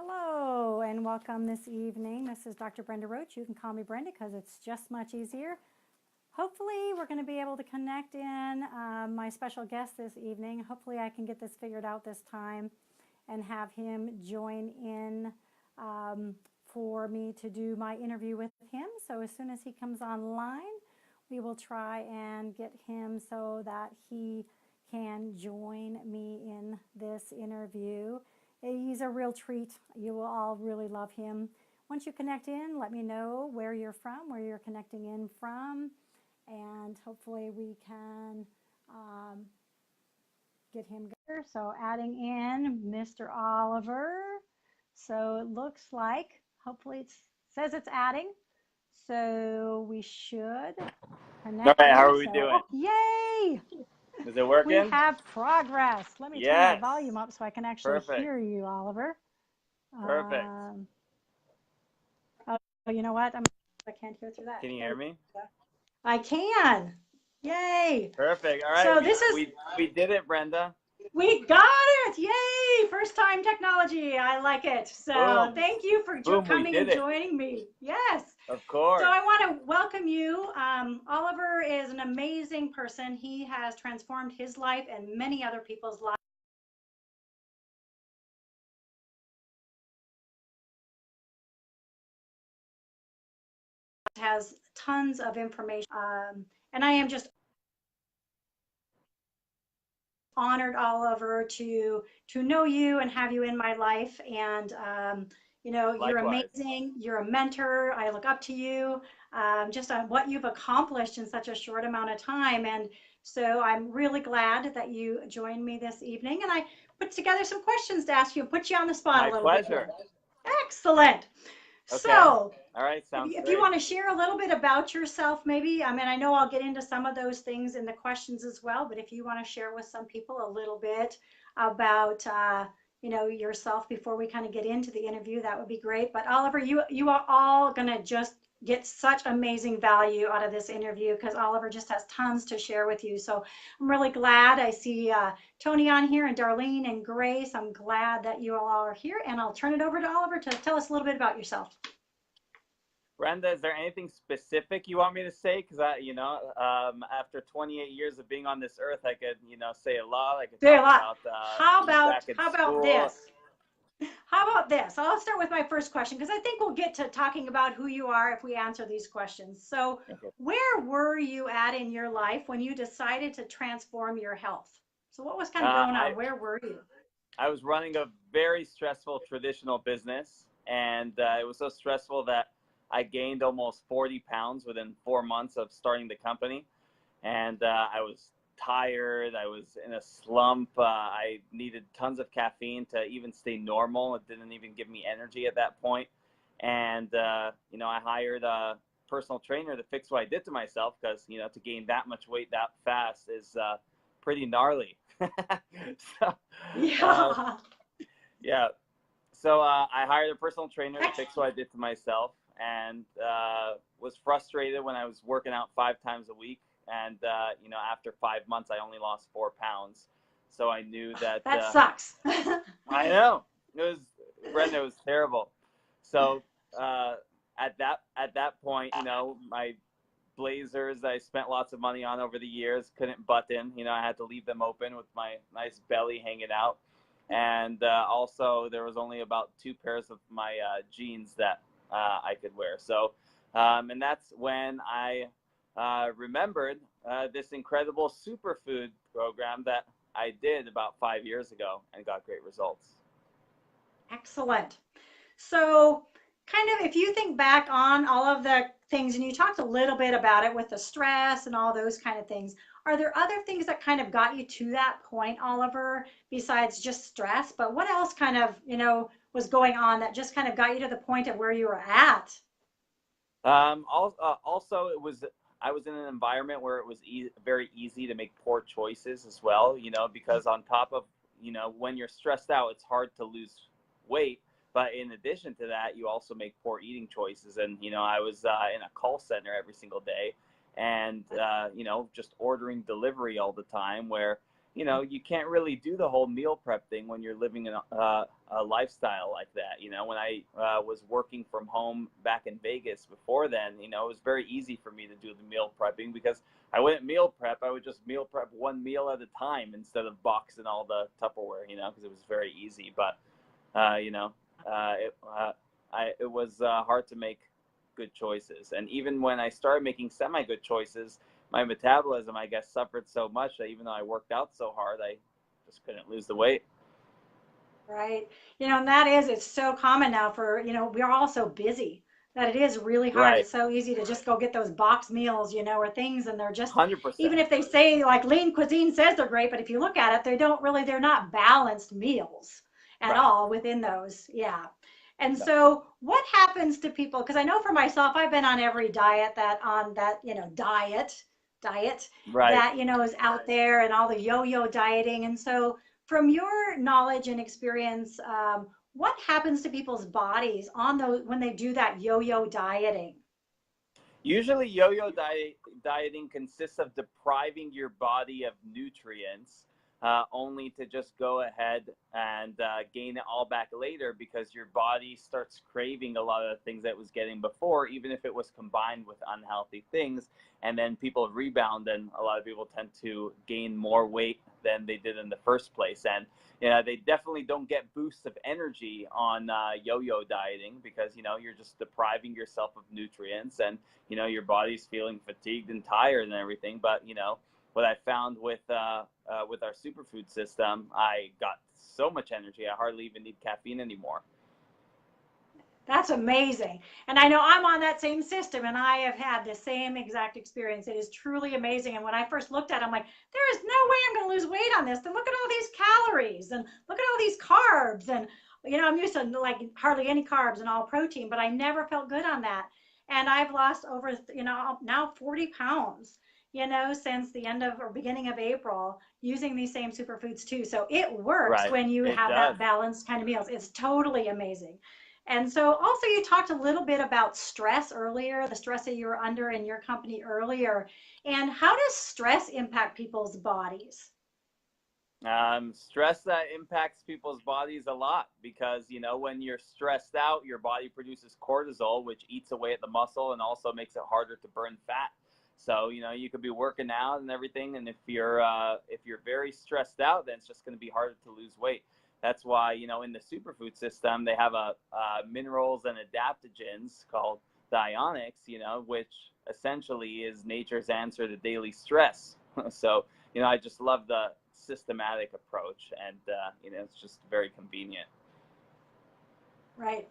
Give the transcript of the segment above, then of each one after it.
Hello and welcome this evening. This is Dr. Brenda Roach. You can call me Brenda because it's just much easier. Hopefully we're going to be able to connect in my special guest this evening. Hopefully I can get this figured out this time and have him join in for me to do my interview with him. So as soon as he comes online, we will try and get him so that he can join me in this interview. He's a real treat. You will all really love him. Once you connect in, let me know where you're from, where you're connecting in from, and hopefully we can get him going. So adding in Mr. Oliver. So it looks like, hopefully it says it's adding. So we should connect. All right, how are we doing? Yay! Is it working? We have progress. Let me turn my volume up so I can actually hear you, Oliver. Perfect. Oh, you know what? I can't hear through that. Can you hear me? I can. Yay. Perfect. All right. So we did it, Brenda. We got it. Yay. First time technology. I like it. So boom. Thank you for coming and joining me. Yes. Of course. So I want to welcome you. Oliver is an amazing person. He has transformed his life and many other people's lives. Has tons of information. And I am just honored, Oliver, to know you and have you in my life. And you know, likewise. You're amazing. You're a mentor. I look up to you just on what you've accomplished in such a short amount of time. And so I'm really glad that you joined me this evening. And I put together some questions to ask you and put you on the spot a little bit. My pleasure. Excellent. Okay. So, all right, sounds if great. you want to share a little bit about yourself, maybe, I mean, I know I'll get into some of those things in the questions as well, but if you want to share with some people a little bit about, you know, yourself before we kind of get into the interview, that would be great. But Oliver, you are all going to just get such amazing value out of this interview because Oliver just has tons to share with you. So I'm really glad I see Tony on here and Darlene and Grace. I'm glad that you all are here, and I'll turn it over to Oliver to tell us a little bit about yourself. Brenda, is there anything specific you want me to say? Because after 28 years of being on this earth, I could, say a lot. I could say talk a lot. About how about this? How about this? I'll start with my first question because I think we'll get to talking about who you are if we answer these questions. So, where were you at in your life when you decided to transform your health? So, what was kind of going on? Where were you? I was running a very stressful traditional business, and it was so stressful that I gained almost 40 pounds within 4 months of starting the company. And I was tired. I was in a slump. I needed tons of caffeine to even stay normal. It didn't even give me energy at that point. And, I hired a personal trainer to fix what I did to myself because, to gain that much weight that fast is pretty gnarly. So, yeah. So I hired a personal trainer to fix what I did to myself. And was frustrated when I was working out 5 times a week. And, after 5 months, I only lost 4 pounds. So I knew that. That sucks. I know. Brenda, it was terrible. So at that point, my blazers that I spent lots of money on over the years couldn't button. I had to leave them open with my nice belly hanging out. And also, there was only about 2 pairs of my jeans that I could wear. So, and that's when I remembered this incredible superfood program that I did about 5 years ago and got great results. Excellent. So kind of, if you think back on all of the things, and you talked a little bit about it with the stress and all those kind of things, are there other things that kind of got you to that point, Oliver, besides just stress? But what else kind of, was going on that just kind of got you to the point of where you were at? Also, I was in an environment where it was very easy to make poor choices as well, because on top of, when you're stressed out, it's hard to lose weight. But in addition to that, you also make poor eating choices. And, I was in a call center every single day and, just ordering delivery all the time where, you know, you can't really do the whole meal prep thing when you're living in a lifestyle like that. You know, when I was working from home back in Vegas before then, you know, it was very easy for me to do the meal prepping because I wouldn't meal prep. I would just meal prep one meal at a time instead of boxing all the Tupperware, you know, because it was very easy. But, you know, it was hard to make good choices. And even when I started making semi-good choices, my metabolism, I guess, suffered so much that even though I worked out so hard, I just couldn't lose the weight. Right. You know, and that is, it's so common now for, you know, we're all so busy that it is really hard. Right. It's so easy to just go get those box meals, you know, or things, and they're just, even 100%. if they say like lean cuisine says they're great, but if you look at it, they don't really, they're not balanced meals at Right. all within those. Yeah. And No. so what happens to people? Because I know for myself, I've been on every diet that on that, you know, diet Right. that, you know, is out there and all the yo-yo dieting. And so from your knowledge and experience, what happens to people's bodies on those when they do that yo-yo dieting? Usually, dieting consists of depriving your body of nutrients, only to just go ahead and gain it all back later because your body starts craving a lot of the things that it was getting before, even if it was combined with unhealthy things. And then people rebound, and a lot of people tend to gain more weight than they did in the first place. And they definitely don't get boosts of energy on yo-yo dieting because you're just depriving yourself of nutrients, and your body's feeling fatigued and tired and everything. But what I found with our superfood system, I got so much energy I hardly even need caffeine anymore. That's amazing. And I know I'm on that same system and I have had the same exact experience. It is truly amazing. And when I first looked at it, I'm like, there is no way I'm going to lose weight on this. Then look at all these calories and look at all these carbs. And, I'm used to like hardly any carbs and all protein, but I never felt good on that. And I've lost over, now 40 pounds, since the end of or beginning of April using these same superfoods too. So it works Right. when you It have does. that balanced kind of meals. It's totally amazing. And so also you talked a little bit about stress earlier, the stress that you were under in your company earlier. And how does stress impact people's bodies? Stress that impacts people's bodies a lot because, when you're stressed out, your body produces cortisol, which eats away at the muscle and also makes it harder to burn fat. So, you could be working out and everything. And if you're very stressed out, then it's just going to be harder to lose weight. That's why, in the superfood system, they have minerals and adaptogens called Dionics, which essentially is nature's answer to daily stress. So, I just love the systematic approach, and it's just very convenient. Right.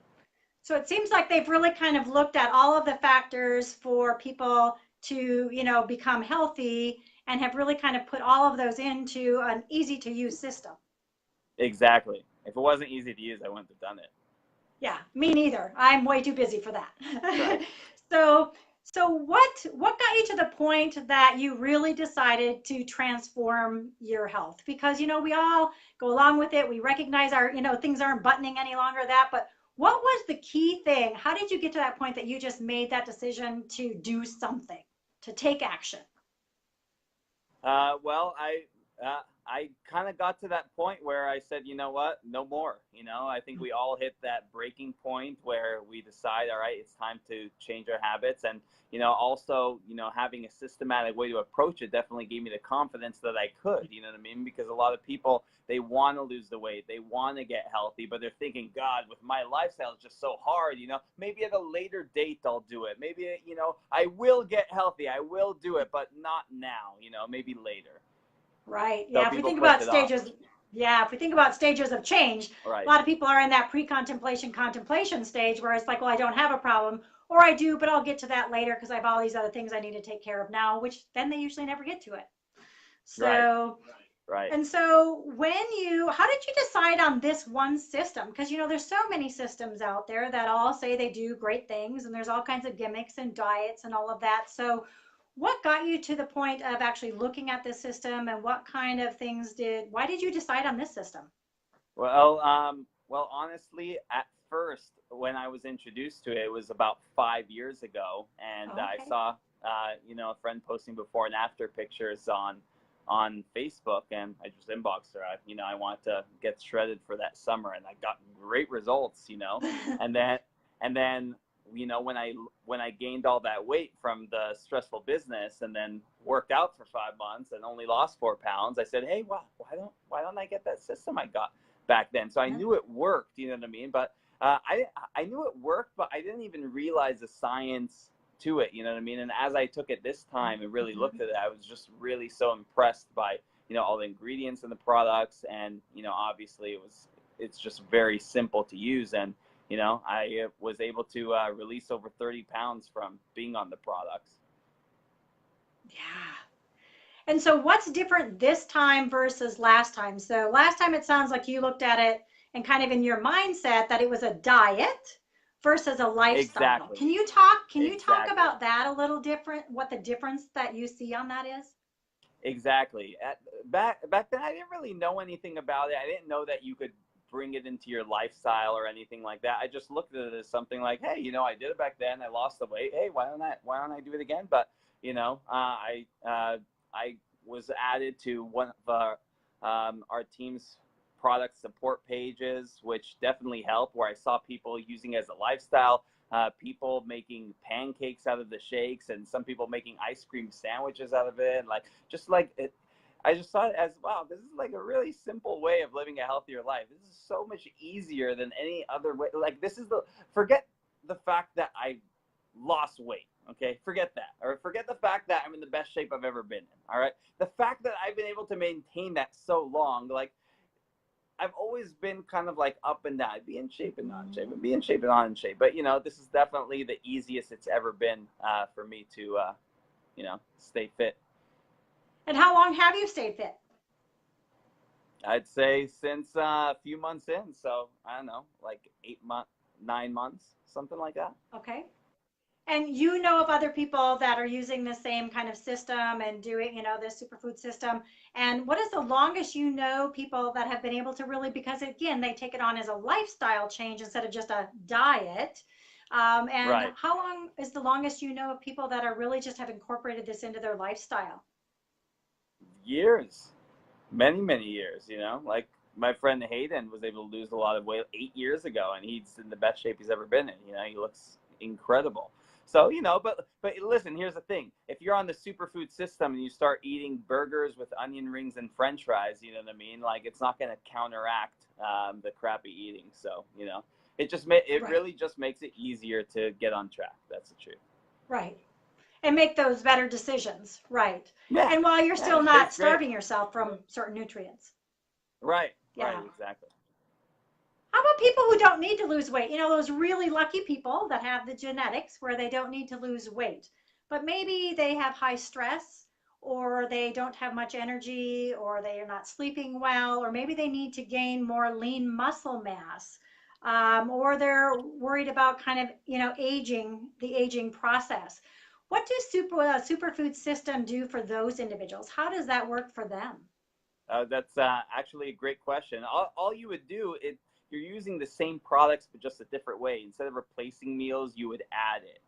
So it seems like they've really kind of looked at all of the factors for people to, become healthy and have really kind of put all of those into an easy to use system. Exactly. If it wasn't easy to use, I wouldn't have done it. Yeah, me neither. I'm way too busy for Right. that. So, so what got you to the point that you really decided to transform your health? Because we all go along with it. We recognize our, things aren't buttoning any longer that, but what was the key thing? How did you get to that point that you just made that decision to do something, to take action? Well, I kind of got to that point where I said, you know what, no more. I think we all hit that breaking point where we decide, all right, it's time to change our habits. And also, having a systematic way to approach it definitely gave me the confidence that I could. You know what I mean? Because a lot of people, they want to lose the weight, they want to get healthy, but they're thinking, God, with my lifestyle, it's just so hard. Maybe at a later date I'll do it. Maybe I will get healthy, I will do it, but not now. Maybe later. Right. So Yeah. If we people think push about it off. stages, yeah, if we think about stages of change, a Right. lot of people are in that contemplation stage where it's like, well, I don't have a problem, or I do, but I'll get to that later because I have all these other things I need to take care of now, which then they usually never get to it. Right. So, Right. and so how did you decide on this one system? Because, there's so many systems out there that all say they do great things, and there's all kinds of gimmicks and diets and all of that. So, what got you to the point of actually looking at this system, and what kind of why did you decide on this system? Well, honestly, at first, when I was introduced to it, it was about 5 years ago, and Oh, I okay. saw, a friend posting before and after pictures on on Facebook, and I just inboxed her. I want to get shredded for that summer, and I got great results. And then when I gained all that weight from the stressful business, and then worked out for 5 months and only lost 4 pounds, I said, hey, why don't I get that system I got back then? So I knew it worked. You know what I mean? But I knew it worked, but I didn't even realize the science to it. You know what I mean? And as I took it this time and really looked at it, I was just really so impressed by all the ingredients in the products, and obviously it's just very simple to use, and I was able to release over 30 pounds from being on the products. Yeah. And so what's different this time versus last time? So last time it sounds like you looked at it and kind of in your mindset that it was a diet versus a lifestyle. Exactly. Can you talk Exactly. about that a little different, what the difference that you see on that is? Exactly. Back then, I didn't really know anything about it. I didn't know that you could bring it into your lifestyle or anything like that. I just looked at it as something like, hey, I did it back then. I lost the weight. Hey, why don't I do it again? But I was added to one of our team's product support pages, which definitely helped, where I saw people using it as a lifestyle. People making pancakes out of the shakes, and some people making ice cream sandwiches out of it, and I just saw it as, wow, this is like a really simple way of living a healthier life. This is so much easier than any other way. Like, forget the fact that I lost weight, okay? Forget that. Or forget the fact that I'm in the best shape I've ever been in, all right? The fact that I've been able to maintain that so long, like, I've always been kind of like up and down. I'd be in shape and not in shape, and be in shape and not in shape. But this is definitely the easiest it's ever been for me to stay fit. And how long have you stayed fit? I'd say since a few months in. So I don't know, like 8 months, 9 months, something like that. Okay. And you know of other people that are using the same kind of system and doing, this superfood system. And what is the longest people that have been able to really, because again, they take it on as a lifestyle change instead of just a diet. And Right. how long is the longest of people that are really just have incorporated this into their lifestyle? Years, many years. Like my friend Hayden was able to lose a lot of weight 8 years ago, and he's in the best shape he's ever been in. He looks incredible. So, but listen, here's the thing. If you're on the superfood system and you start eating burgers with onion rings and french fries, you know what I mean? Like, it's not going to counteract the crappy eating. So, it really just makes it easier to get on track. That's the truth. Right. And make those better decisions. Right. Yeah. And while you're Yeah, still it not tastes great. starving yourself from certain nutrients. Right. Yeah. Right. Exactly. How about people who don't need to lose weight? Those really lucky people that have the genetics where they don't need to lose weight, but maybe they have high stress, or they don't have much energy, or they are not sleeping well, or maybe they need to gain more lean muscle mass, or they're worried about kind of, the aging process. What do superfood system do for those individuals? How does that work for them? That's actually a great question. All you would do, you're using the same products but just a different way. Instead of replacing meals, you would add it,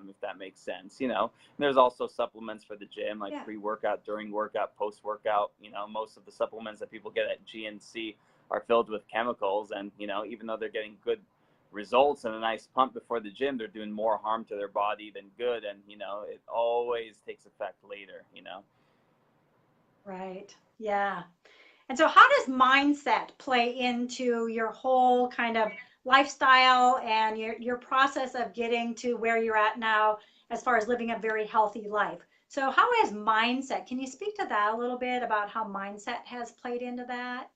if that makes sense. And there's also supplements for the gym, like pre-workout, during workout, post-workout. Most of the supplements that people get at GNC are filled with chemicals, and even though they're getting good results and a nice pump before the gym, they're doing more harm to their body than good, and it always takes effect later. Right. Yeah. And so, how does mindset play into your whole kind of lifestyle and your process of getting to where you're at now as far as living a very healthy life? So, how is mindset? Can you speak to that a little bit about how mindset has played into that?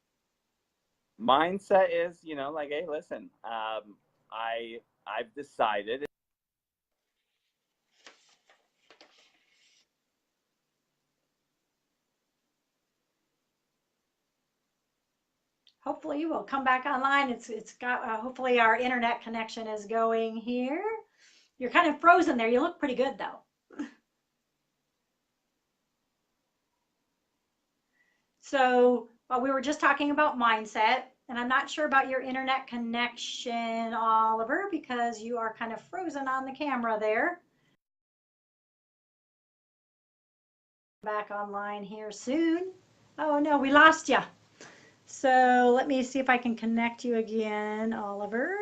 Mindset is, like, hey, listen, I've decided. Hopefully, we'll come back online. It's got hopefully our internet connection is going here. You're kind of frozen there. You look pretty good though. So we were just talking about mindset, and I'm not sure about your internet connection, Oliver, because you are kind of frozen on the camera there. Back online here soon. Oh no, we lost you. So let me see if I can connect you again, Oliver.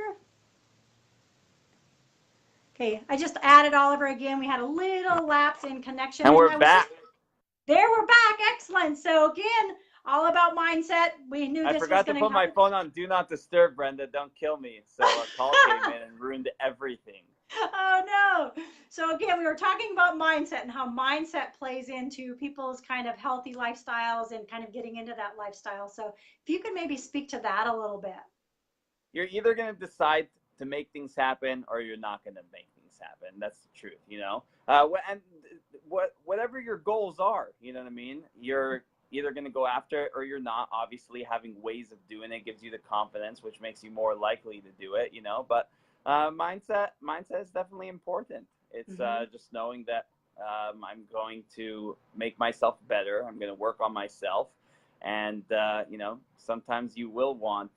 Okay, I just added Oliver again. We had a little lapse in connection, And and we're I was back. just there. We're back. Excellent. So again, all about mindset. We knew I this was forgot to going to put my come. phone on Do Not Disturb, Brenda. Don't kill me. So a call came in and ruined everything. Oh no. So again, we were talking about mindset and how mindset plays into people's kind of healthy lifestyles and kind of getting into that lifestyle. So if you could maybe speak to that a little bit. You're either going to decide to make things happen or you're not going to make things happen. That's the truth, you know? And whatever your goals are, you know what I mean? You're either going to go after it or you're not. Obviously, having ways of doing it gives you the confidence, which makes you more likely to do it, you know? But mindset is definitely important. It's just knowing that I'm going to make myself better. I'm going to work on myself. And, you know, sometimes you will want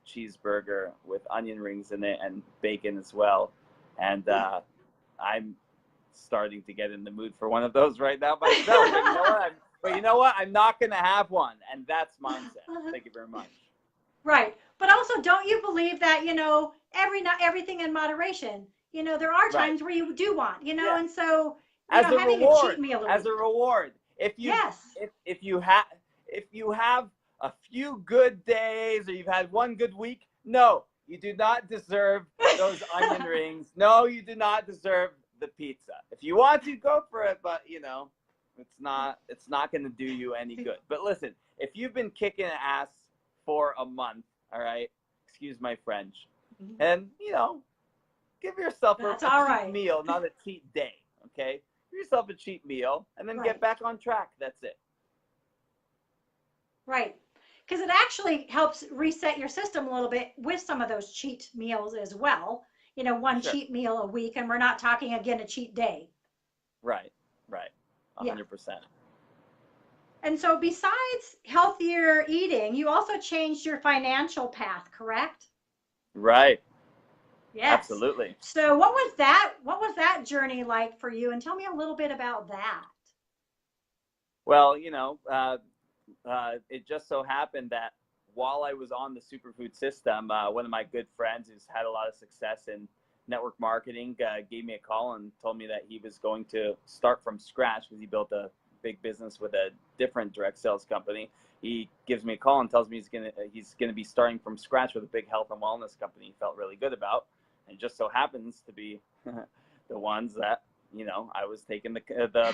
cheeseburger with onion rings in it and bacon as well. And I'm starting to get in the mood for one of those right now myself. But you know what? I'm not going to have one. And that's mindset. Thank you very much. Right. But also, don't you believe that, not everything in moderation? There are Right. times where you do want, Yeah. and so, As a having a cheat reward. meal As a reward. Yes. If you have a few good days or you've had one good week, no, you do not deserve those onion rings. No, you do not deserve the pizza. If you want to, go for it, but it's not going to do you any good. But listen, if you've been kicking ass for a month, all right, excuse my French, and give yourself a cheat meal, not a cheat day, okay? Give yourself a cheat meal and then get back on track. That's it. Right. Because it actually helps reset your system a little bit with some of those cheat meals as well. One cheat meal a week, and we're not talking again a cheat day. Right. 100%. And so besides healthier eating, you also changed your financial path, correct? Right. Yes. Absolutely. So what was that journey like for you? And tell me a little bit about that. Well, it just so happened that while I was on the superfood system, one of my good friends who's had a lot of success in network marketing gave me a call and told me that he was going to start from scratch because he built a big business with a different direct sales company. He gives me a call and tells me he's gonna be starting from scratch with a big health and wellness company he felt really good about, and it just so happens to be the ones that I was taking the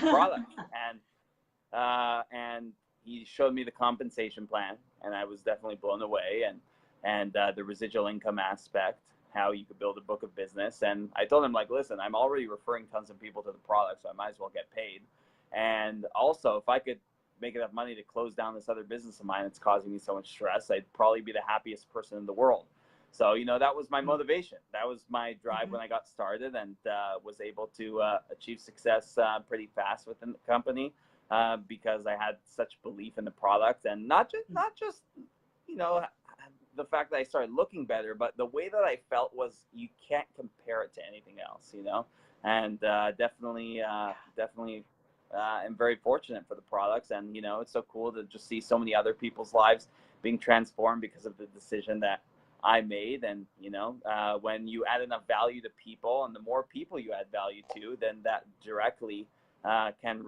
product and he showed me the compensation plan, and I was definitely blown away, and the residual income aspect, how you could build a book of business. And I told him, like, listen, I'm already referring tons of people to the product, so I might as well get paid. And also, if I could make enough money to close down this other business of mine that's causing me so much stress, I'd probably be the happiest person in the world. So, that was my motivation. That was my drive when I got started, and was able to achieve success pretty fast within the company. Because I had such belief in the product, and not just the fact that I started looking better, but the way that I felt was you can't compare it to anything else, and definitely am very fortunate for the products, and it's so cool to just see so many other people's lives being transformed because of the decision that I made. And when you add enough value to people, and the more people you add value to, then that directly can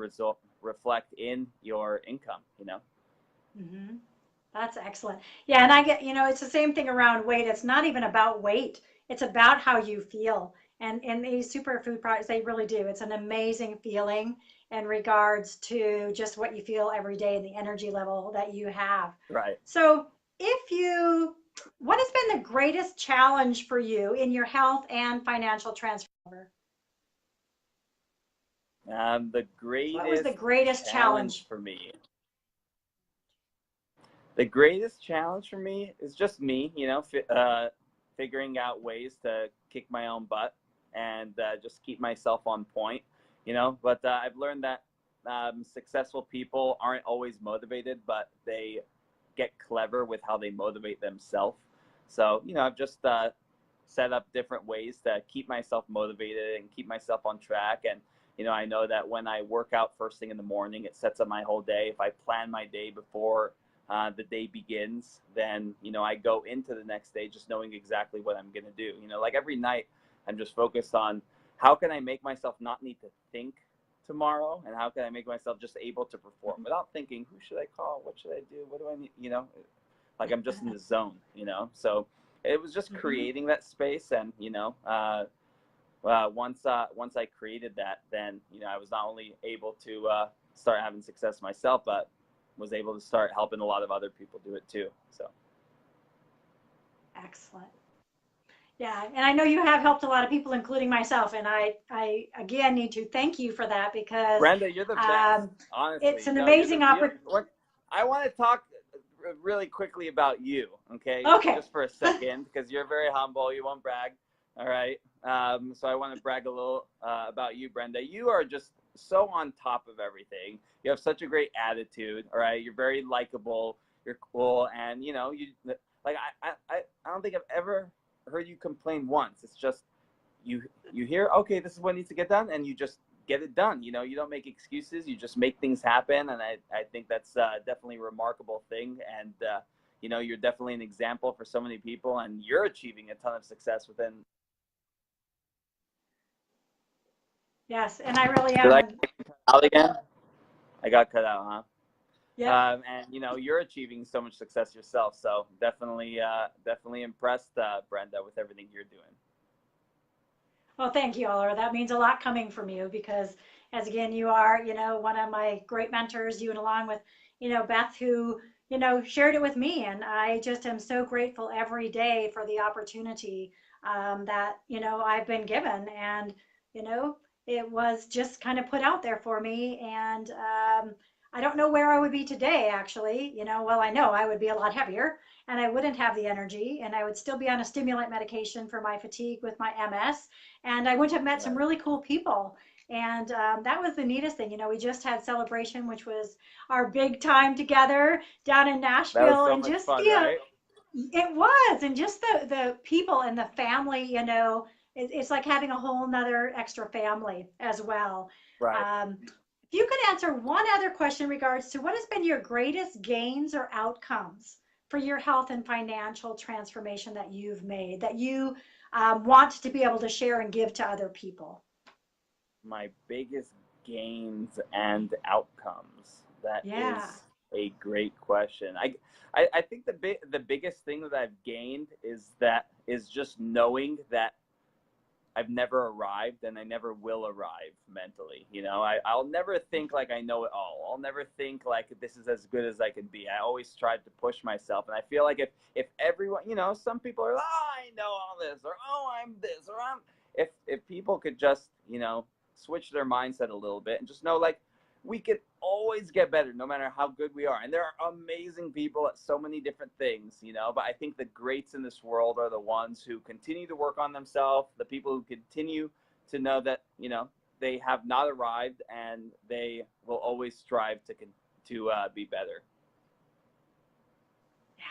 reflect in your income. Mm-hmm. That's excellent. Yeah, and I get, it's the same thing around weight. It's not even about weight. It's about how you feel. And these superfood products, they really do. It's an amazing feeling in regards to just what you feel every day and the energy level that you have. Right. So what has been the greatest challenge for you in your health and financial transfer? The What was the greatest challenge for me? The greatest challenge for me is just me, figuring out ways to kick my own butt and just keep myself on point, But I've learned that successful people aren't always motivated, but they get clever with how they motivate themselves. So, I've just set up different ways to keep myself motivated and keep myself on track, I know that when I work out first thing in the morning, it sets up my whole day. If I plan my day before the day begins, then, I go into the next day just knowing exactly what I'm going to do. Like every night, I'm just focused on how can I make myself not need to think tomorrow, and how can I make myself just able to perform without thinking, who should I call? What should I do? What do I need? Like I'm just in the zone, So it was just creating that space. And, once I created that, then, I was not only able to start having success myself, but was able to start helping a lot of other people do it too. So. Excellent. Yeah, and I know you have helped a lot of people, including myself, and I again need to thank you for that, because Brenda, you're the best. Honestly, it's an amazing opportunity. I want to talk really quickly about you, okay? Okay. Just for a second, because you're very humble. You won't brag, all right? So I want to brag a little about you, Brenda. You are just so on top of everything. You have such a great attitude, all right? You're very likable. You're cool, and you like I don't think I've ever heard you complain once. It's just you hear, okay, this is what needs to get done, and you just get it done. You don't make excuses. You just make things happen, and I think that's definitely a remarkable thing. And you're definitely an example for so many people, and you're achieving a ton of success within. Yes, and I really am. Did I get cut out again? I got cut out, huh? Yeah. And you're achieving so much success yourself. So definitely impressed, Brenda, with everything you're doing. Well, thank you, Oliver. That means a lot coming from you, because, as again, you are, one of my great mentors, you and along with, Beth, who, shared it with me. And I just am so grateful every day for the opportunity that, I've been given. And, it was just kind of put out there for me. And I don't know where I would be today, actually. Well, I know I would be a lot heavier, and I wouldn't have the energy, and I would still be on a stimulant medication for my fatigue with my MS, and I would have met some really cool people. And that was the neatest thing. We just had Celebration, which was our big time together down in Nashville. That was so and much just fun, right? It was. And just the people and the family, it's like having a whole nother extra family as well. Right. If you could answer one other question in regards to what has been your greatest gains or outcomes for your health and financial transformation that you've made, that you want to be able to share and give to other people? My biggest gains and outcomes. That is a great question. I think the biggest thing that I've gained is just knowing that I've never arrived, and I never will arrive mentally. I'll never think like I know it all. I'll never think like this is as good as I can be. I always strive to push myself. And I feel like if everyone, some people are, oh, I know all this, or oh, I'm this, or if people could just, switch their mindset a little bit and just know, like, we could always get better no matter how good we are. And there are amazing people at so many different things, but I think the greats in this world are the ones who continue to work on themselves, the people who continue to know that, they have not arrived, and they will always strive to be better. Yeah,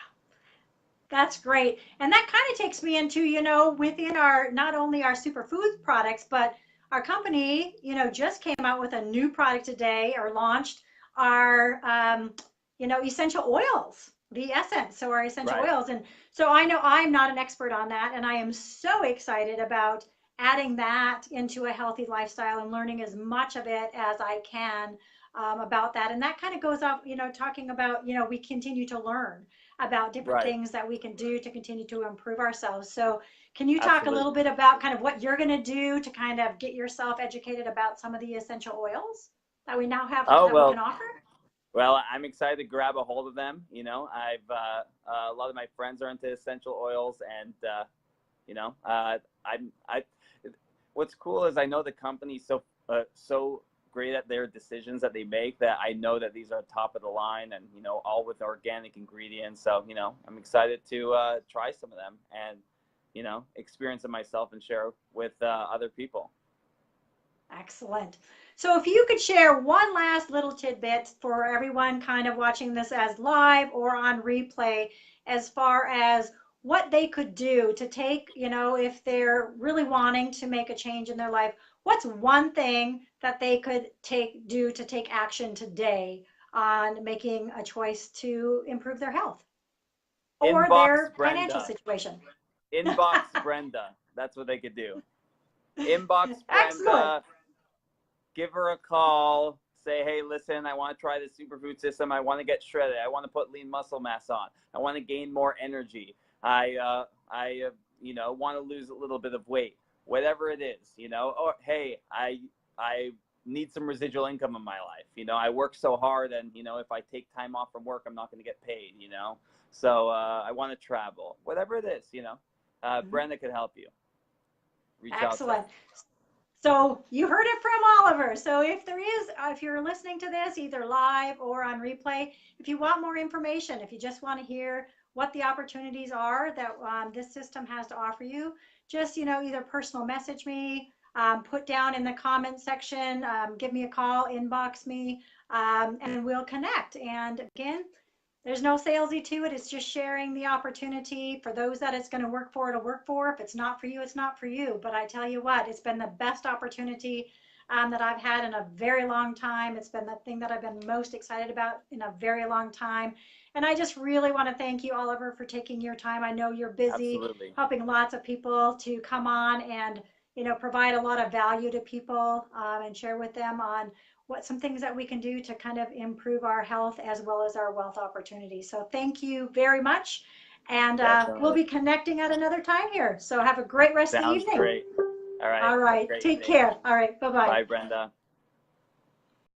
that's great. And that kind of takes me into, within our, not only our superfood products, but our company, just came out with a new product today, or launched our, essential oils, the essence. So our essential oils. And so I know I'm not an expert on that, and I am so excited about adding that into a healthy lifestyle and learning as much of it as I can about that. And that kind of goes off, talking about, we continue to learn about different things that we can do to continue to improve ourselves. So can you talk a little bit about kind of what you're going to do to kind of get yourself educated about some of the essential oils that we now have that we can offer? Well, I'm excited to grab a hold of them. I've a lot of my friends are into essential oils, and what's cool is I know the company's so great at their decisions that they make, that I know that these are top of the line, and all with organic ingredients. So I'm excited to try some of them and experience it myself and share with other people. Excellent. So if you could share one last little tidbit for everyone kind of watching this as live or on replay, as far as what they could do to take, if they're really wanting to make a change in their life, what's one thing that they could do to take action today on making a choice to improve their health or Inbox their financial Brenda. situation? Inbox Brenda. That's what they could do. Inbox Excellent. Brenda. Give her a call. Say, hey, listen, I want to try the superfood system. I want to get shredded. I want to put lean muscle mass on. I want to gain more energy. I want to lose a little bit of weight. Whatever it is, Or hey, I need some residual income in my life. I work so hard, and if I take time off from work, I'm not going to get paid. So I want to travel. Whatever it is, Brenda could help you. Reach out to her. Excellent. So you heard it from Oliver. So if you're listening to this either live or on replay, if you want more information, if you just want to hear what the opportunities are that this system has to offer you, just, either personal message me, put down in the comment section, give me a call, inbox me, and we'll connect. And again, there's no salesy to it. It's just sharing the opportunity. For those that it's going to work for, it'll work for. If it's not for you, it's not for you. But I tell you what, it's been the best opportunity that I've had in a very long time. It's been the thing that I've been most excited about in a very long time. And I just really want to thank you, Oliver, for taking your time. I know you're busy Absolutely. helping lots of people to come on and, provide a lot of value to people and share with them on what some things that we can do to kind of improve our health as well as our wealth opportunities. So thank you very much. And we'll Definitely. be connecting at another time here. So have a great rest of the Sounds evening. great. All right. All Have a right. great Take evening. care. All right. Bye-bye. Bye, Brenda.